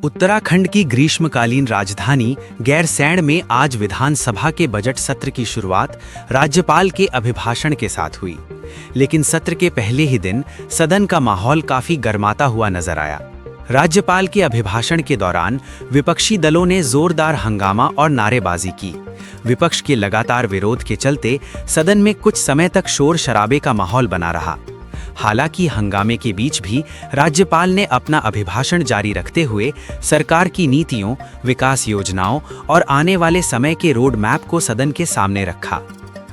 उत्तराखंड की ग्रीष्मकालीन राजधानी गैरसैंण में आज विधानसभा के बजट सत्र की शुरुआत राज्यपाल के अभिभाषण के साथ हुई। लेकिन सत्र के पहले ही दिन सदन का माहौल काफी गर्माता हुआ नजर आया। राज्यपाल के अभिभाषण के दौरान विपक्षी दलों ने जोरदार हंगामा और नारेबाजी की। विपक्ष के लगातार विरोध के चलते सदन में कुछ समय तक शोर शराबे का माहौल बना रहा। हालांकि हंगामे के बीच भी राज्यपाल ने अपना अभिभाषण जारी रखते हुए सरकार की नीतियों, विकास योजनाओं और आने वाले समय के रोड मैप को सदन के सामने रखा।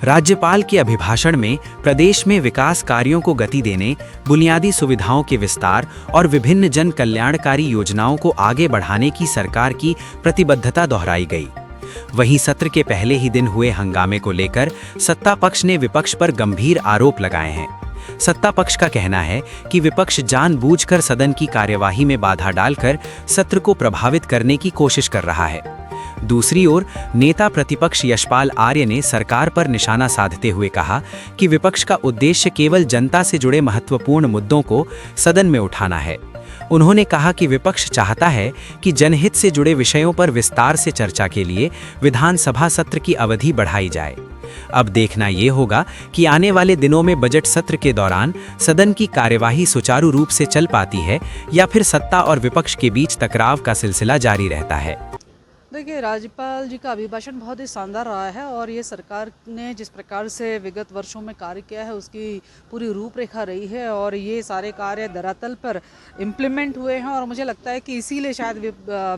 राज्यपाल के अभिभाषण में प्रदेश में विकास कार्यों को गति देने, बुनियादी सुविधाओं के विस्तार और विभिन्न जन कल्याणकारी योजनाओं को आगे बढ़ाने की सरकार की प्रतिबद्धता दोहराई गई। वहीं सत्र के पहले ही दिन हुए हंगामे को लेकर सत्ता पक्ष ने विपक्ष पर गंभीर आरोप लगाए हैं। सत्ता पक्ष का कहना है कि विपक्ष जानबूझकर सदन की कार्यवाही में बाधा डालकर सत्र को प्रभावित करने की कोशिश कर रहा है। दूसरी ओर नेता प्रतिपक्ष यशपाल आर्य ने सरकार पर निशाना साधते हुए कहा कि विपक्ष का उद्देश्य केवल जनता से जुड़े महत्वपूर्ण मुद्दों को सदन में उठाना है। उन्होंने कहा कि विपक्ष चाहता है कि जनहित से जुड़े विषयों पर विस्तार से चर्चा के लिए विधानसभा सत्र की अवधि बढ़ाई जाए। अब देखना ये होगा कि आने वाले दिनों में बजट सत्र के दौरान सदन की कार्यवाही सुचारू रूप से चल पाती है या फिर सत्ता और विपक्ष के बीच टकराव का सिलसिला जारी रहता है। देखिए, राज्यपाल जी का अभिभाषण बहुत ही शानदार रहा है और ये सरकार ने जिस प्रकार से विगत वर्षों में कार्य किया है उसकी पूरी रूपरेखा रही है और ये सारे कार्य धरातल पर इम्प्लीमेंट हुए हैं। और मुझे लगता है कि इसीलिए शायद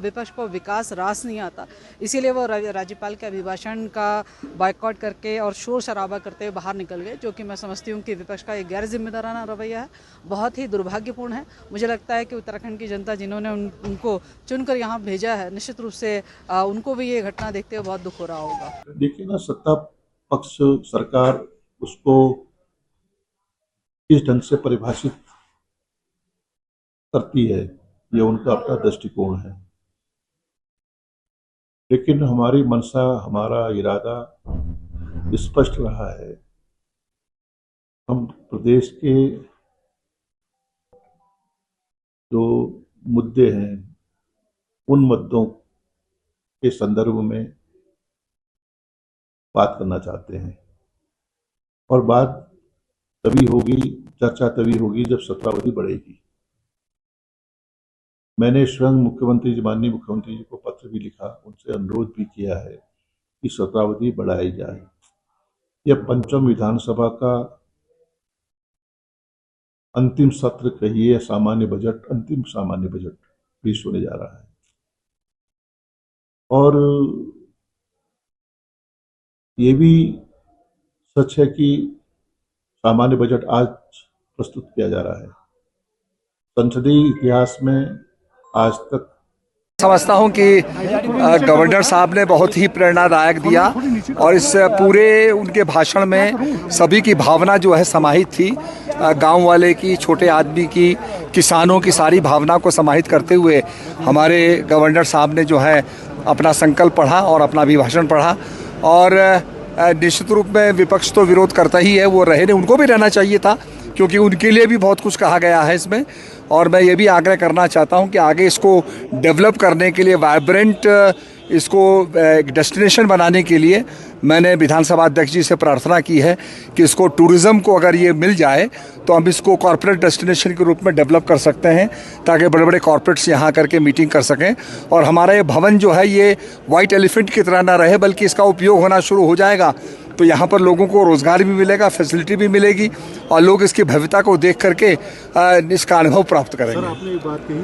विपक्ष को विकास रास नहीं आता, इसीलिए वो राज्यपाल के अभिभाषण का बायकॉट करके और शोर शराबा करते हुए बाहर निकल गए, जो कि मैं समझती हूँ कि विपक्ष का एक गैर जिम्मेदाराना रवैया है, बहुत ही दुर्भाग्यपूर्ण है। मुझे लगता है कि उत्तराखंड की जनता जिन्होंने उनको चुनकर यहाँ भेजा है, निश्चित रूप से उनको भी ये घटना देखते हुए बहुत दुख हो रहा होगा। देखिए ना, सत्ता पक्ष सरकार उसको किस ढंग से परिभाषित करती है, ये उनका अपना दृष्टिकोण है। लेकिन हमारी मंशा, हमारा इरादा स्पष्ट रहा है। हम प्रदेश के जो मुद्दे हैं उन मुद्दों के संदर्भ में बात करना चाहते हैं और बात तभी होगी, चर्चा तभी होगी जब सत्रावधि बढ़ेगी। मैंने स्वयं माननीय मुख्यमंत्री जी को पत्र भी लिखा, उनसे अनुरोध भी किया है कि सत्रावधि बढ़ाई जाए। यह पंचम विधानसभा का अंतिम सत्र कहिए, सामान्य बजट, अंतिम सामान्य बजट पेश होने जा रहा है और ये भी सच है कि सामान्य बजट आज प्रस्तुत किया जा रहा है। संसदीय इतिहास में आज तक समझता हूं कि गवर्नर साहब ने बहुत ही प्रेरणादायक दिया और इस पूरे उनके भाषण में सभी की भावना जो है समाहित थी। गांव वाले की, छोटे आदमी की, किसानों की सारी भावना को समाहित करते हुए हमारे गवर्नर साहब ने जो है अपना संकल्प पढ़ा और अपना अभिभाषण पढ़ा। और निश्चित रूप में विपक्ष तो विरोध करता ही है, वो रहे, उनको भी रहना चाहिए था क्योंकि उनके लिए भी बहुत कुछ कहा गया है इसमें। और मैं ये भी आग्रह करना चाहता हूं कि आगे इसको डेवलप करने के लिए, वाइब्रेंट इसको एक डेस्टिनेशन बनाने के लिए मैंने विधानसभा अध्यक्ष जी से प्रार्थना की है कि इसको टूरिज़्म को अगर ये मिल जाए तो हम इसको कॉर्पोरेट डेस्टिनेशन के रूप में डेवलप कर सकते हैं ताकि बड़े बड़े कॉर्पोरेट्स यहाँ करके मीटिंग कर सकें। और हमारा ये भवन जो है ये वाइट एलिफेंट की तरह ना रहे, बल्कि इसका उपयोग होना शुरू हो जाएगा तो यहाँ पर लोगों को रोज़गार भी मिलेगा, फैसिलिटी भी मिलेगी और लोग इसकी भव्यता को देख करके इसका अनुभव प्राप्त करेंगे।